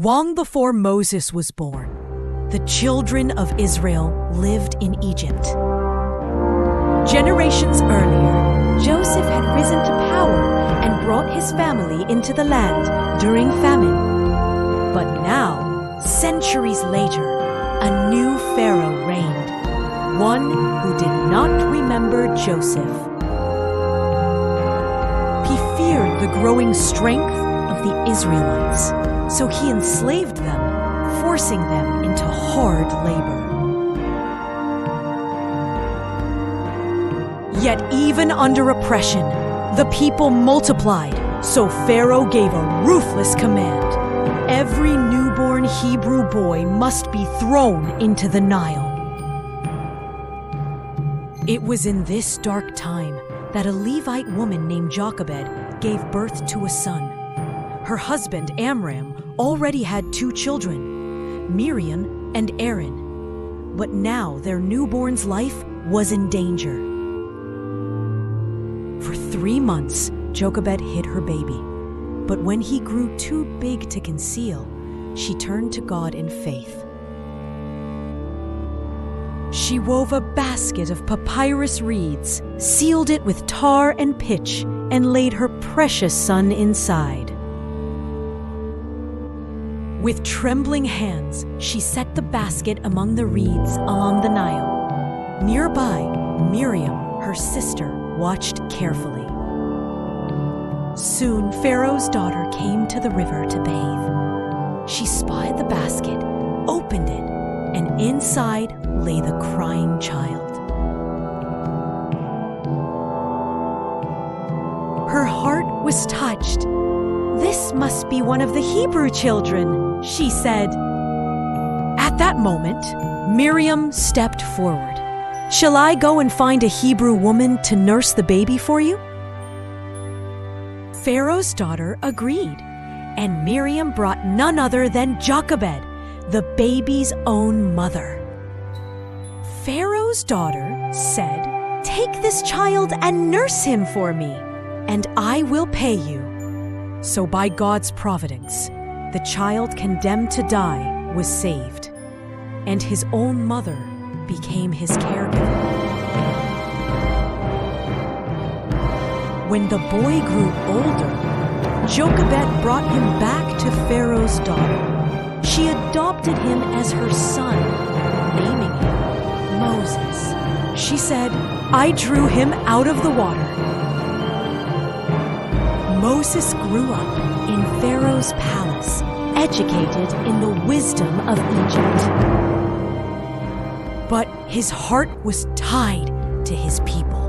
Long before Moses was born, the children of Israel lived in Egypt. Generations earlier, Joseph had risen to power and brought his family into the land during famine. But now, centuries later, a new Pharaoh reigned, one who did not remember Joseph. He feared the growing strength of the Israelites, so he enslaved them, forcing them into hard labor. Yet even under oppression, the people multiplied, so Pharaoh gave a ruthless command. Every newborn Hebrew boy must be thrown into the Nile. It was in this dark time that a Levite woman named Jochebed gave birth to a son. Her husband, Amram, already had 2 children, Miriam and Aaron. But now their newborn's life was in danger. For 3 months, Jochebed hid her baby. But when he grew too big to conceal, she turned to God in faith. She wove a basket of papyrus reeds, sealed it with tar and pitch, and laid her precious son inside. With trembling hands, she set the basket among the reeds along the Nile. Nearby, Miriam, her sister, watched carefully. Soon, Pharaoh's daughter came to the river to bathe. She spied the basket, opened it, and inside lay the crying child. Her heart was touched. "This must be one of the Hebrew children," she said. At that moment, Miriam stepped forward. "Shall I go and find a Hebrew woman to nurse the baby for you?" Pharaoh's daughter agreed, and Miriam brought none other than Jochebed, the baby's own mother. Pharaoh's daughter said, "Take this child and nurse him for me, and I will pay you." So by God's providence, the child condemned to die was saved, and his own mother became his caregiver. When the boy grew older, Jochebed brought him back to Pharaoh's daughter. She adopted him as her son, naming him Moses. She said, "I drew him out of the water." Moses grew up in Pharaoh's palace, educated in the wisdom of Egypt. But his heart was tied to his people.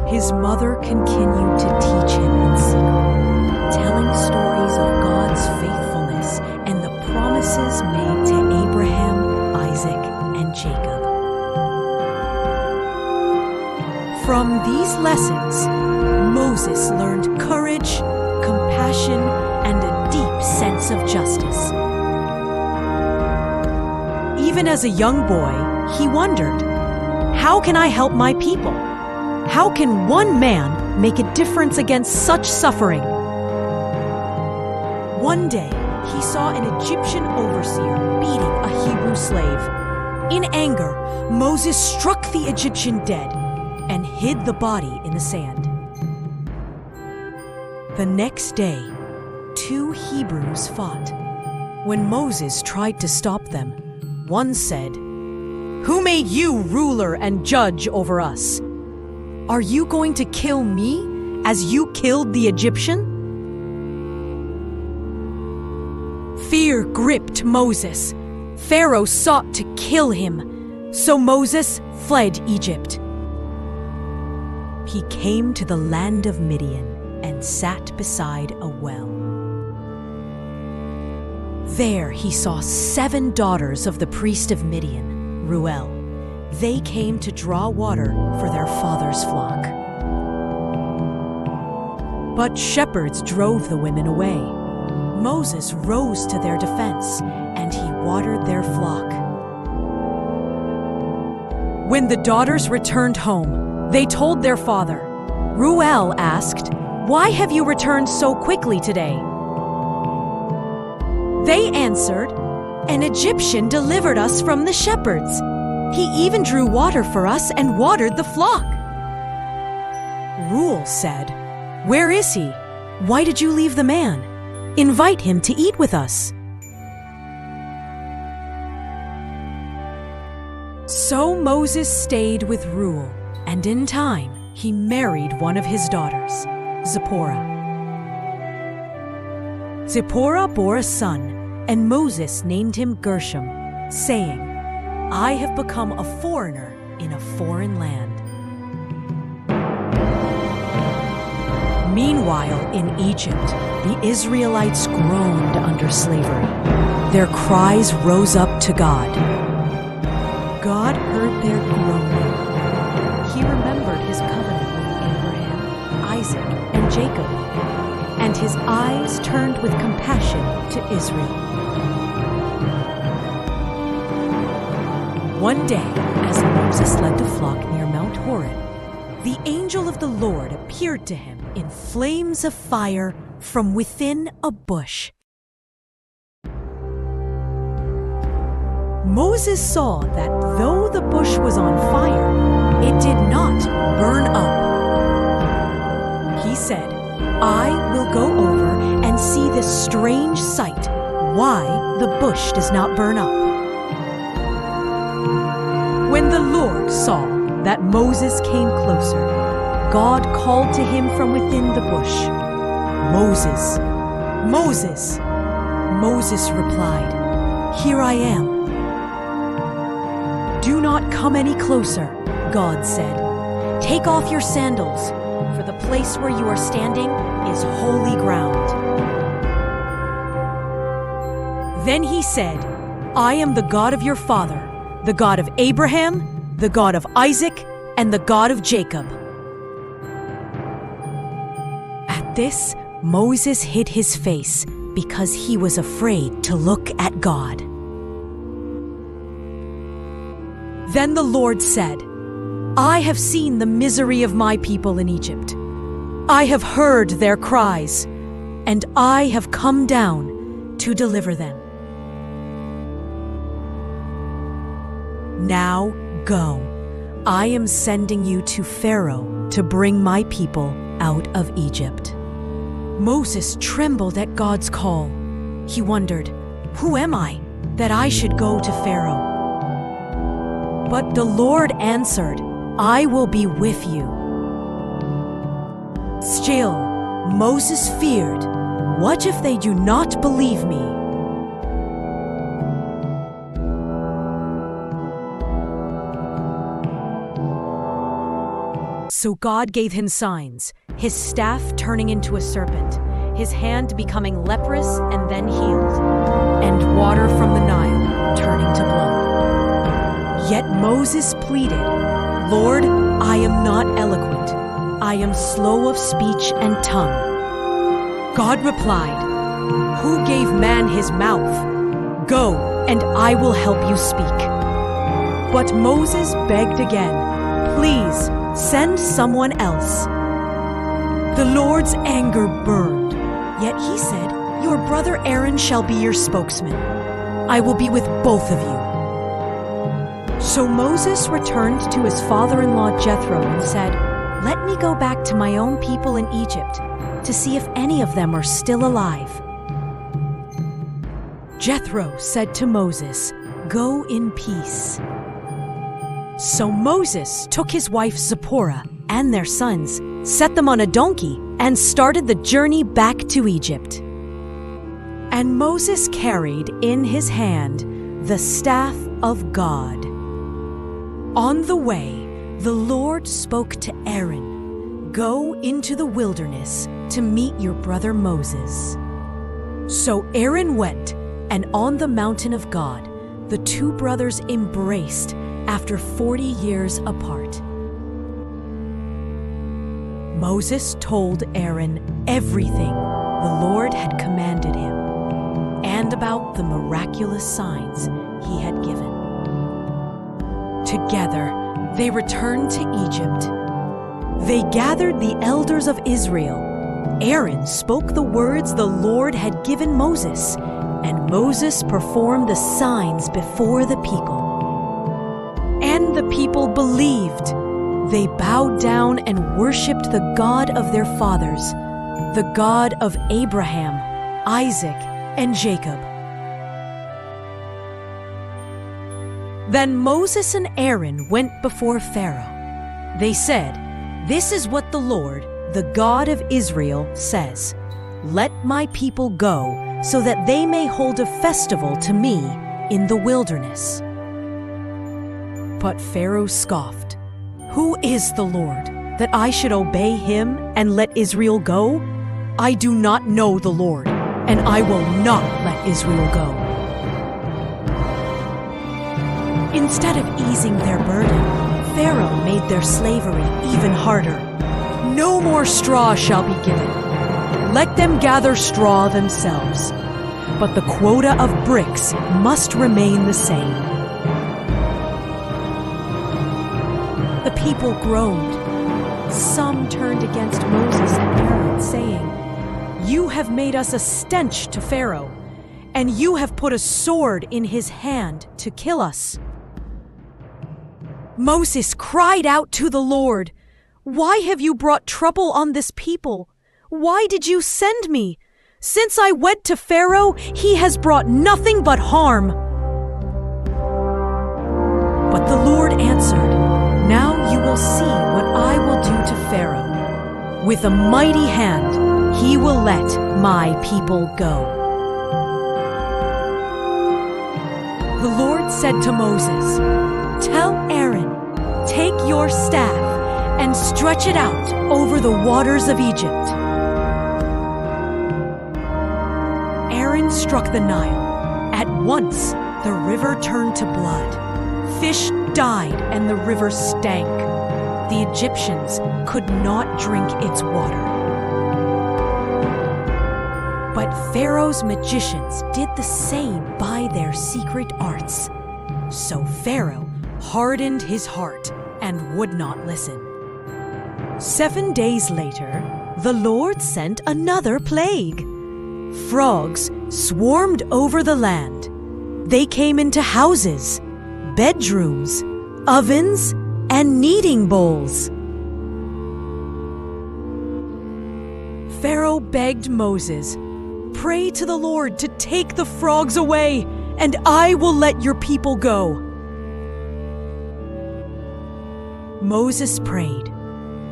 His mother continued to teach him in secret, telling stories of God's faithfulness and the promises made to Abraham, Isaac, and Jacob. From these lessons, Moses learned courage, compassion, and a deep sense of justice. Even as a young boy, he wondered, "How can I help my people? How can one man make a difference against such suffering?" One day, he saw an Egyptian overseer beating a Hebrew slave. In anger, Moses struck the Egyptian dead and hid the body in the sand. The next day, 2 Hebrews fought. When Moses tried to stop them, one said, "Who made you ruler and judge over us? Are you going to kill me as you killed the Egyptian?" Fear gripped Moses. Pharaoh sought to kill him, so Moses fled Egypt. He came to the land of Midian and sat beside a well. There he saw 7 daughters of the priest of Midian, Reuel. They came to draw water for their father's flock. But shepherds drove the women away. Moses rose to their defense, and he watered their flock. When the daughters returned home, they told their father. Reuel asked, "Why have you returned so quickly today?" They answered, "An Egyptian delivered us from the shepherds. He even drew water for us and watered the flock." Reuel said, "Where is he? Why did you leave the man? Invite him to eat with us." So Moses stayed with Reuel, and in time he married one of his daughters, Zipporah. Zipporah bore a son, and Moses named him Gershom, saying, "I have become a foreigner in a foreign land." Meanwhile, in Egypt, the Israelites groaned under slavery. Their cries rose up to God. God heard their groaning. He remembered his covenant with Abraham, Isaac, and Jacob, and his eyes turned with compassion to Israel. One day, as Moses led the flock near Mount Horeb, the angel of the Lord appeared to him in flames of fire from within a bush. Moses saw that though the bush was on fire, it did not burn up. He said, "I will go over and see this strange sight, why the bush does not burn up." When the Lord saw that Moses came closer, God called to him from within the bush, "Moses, Moses." Moses replied, "Here I am." "Do not come any closer," God said. "Take off your sandals, for the place where you are standing is holy ground." Then he said, "I am the God of your father, the God of Abraham, the God of Isaac, and the God of Jacob." At this, Moses hid his face because he was afraid to look at God. Then the Lord said, "I have seen the misery of my people in Egypt. I have heard their cries, and I have come down to deliver them. Now go. I am sending you to Pharaoh to bring my people out of Egypt." Moses trembled at God's call. He wondered, "Who am I that I should go to Pharaoh?" But the Lord answered, "I will be with you." Still, Moses feared, "What if they do not believe me?" So God gave him signs, his staff turning into a serpent, his hand becoming leprous and then healed, and water from the Nile turning to blood. Yet Moses pleaded, "Lord, I am not eloquent. I am slow of speech and tongue." God replied, "Who gave man his mouth? Go, and I will help you speak." But Moses begged again, "Please, send someone else." The Lord's anger burned, yet he said, "Your brother Aaron shall be your spokesman. I will be with both of you." So Moses returned to his father-in-law Jethro and said, "Let me go back to my own people in Egypt to see if any of them are still alive." Jethro said to Moses, "Go in peace." So Moses took his wife Zipporah and their sons, set them on a donkey, and started the journey back to Egypt. And Moses carried in his hand the staff of God. On the way, the Lord spoke to Aaron, "Go into the wilderness to meet your brother Moses." So Aaron went, and on the mountain of God, the two brothers embraced after 40 years apart. Moses told Aaron everything the Lord had commanded him, and about the miraculous signs he had given. Together, they returned to Egypt. They gathered the elders of Israel. Aaron spoke the words the Lord had given Moses, And Moses performed the signs before the people. And the people believed. They bowed down and worshipped the God of their fathers, the God of Abraham, Isaac, and Jacob. Then Moses and Aaron went before Pharaoh. They said, "This is what the Lord, the God of Israel, says. Let my people go, so that they may hold a festival to me in the wilderness." But Pharaoh scoffed. "Who is the Lord, that I should obey him and let Israel go? I do not know the Lord, and I will not let Israel go." Instead of easing their burden, Pharaoh made their slavery even harder. "No more straw shall be given. Let them gather straw themselves. But the quota of bricks must remain the same." The people groaned. Some turned against Moses and Aaron, saying, "You have made us a stench to Pharaoh, and you have put a sword in his hand to kill us." Moses cried out to the Lord, "Why have you brought trouble on this people? Why did you send me? Since I went to Pharaoh, he has brought nothing but harm." But the Lord answered, "Now you will see what I will do to Pharaoh. With a mighty hand, he will let my people go." The Lord said to Moses, "Tell Aaron, take your staff and stretch it out over the waters of Egypt." Aaron struck the Nile. At once, the river turned to blood. Fish died and the river stank. The Egyptians could not drink its water. But Pharaoh's magicians did the same by their secret arts. So Pharaoh hardened his heart and would not listen. 7 days later, the Lord sent another plague. Frogs swarmed over the land. They came into houses, bedrooms, ovens, and kneading bowls. Pharaoh begged Moses, "Pray to the Lord to take the frogs away, and I will let your people go." Moses prayed.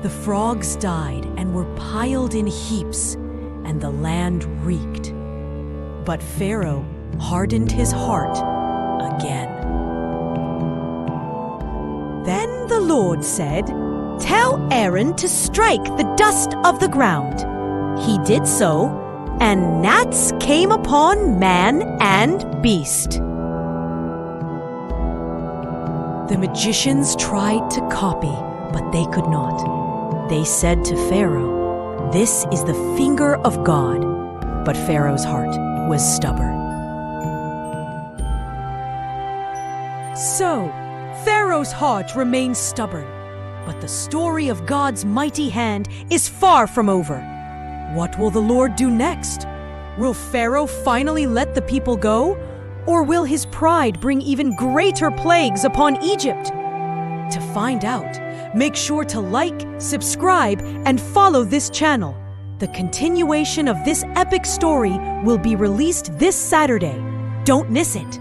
The frogs died and were piled in heaps, and the land reeked. But Pharaoh hardened his heart again. Then the Lord said, "Tell Aaron to strike the dust of the ground." He did so, and gnats came upon man and beast. The magicians tried to copy, but they could not. They said to Pharaoh, "This is the finger of God." But Pharaoh's heart was stubborn. So, Pharaoh's heart remains stubborn, but the story of God's mighty hand is far from over. What will the Lord do next? Will Pharaoh finally let the people go? Or will his pride bring even greater plagues upon Egypt? To find out, make sure to like, subscribe, and follow this channel. The continuation of this epic story will be released this Saturday. Don't miss it.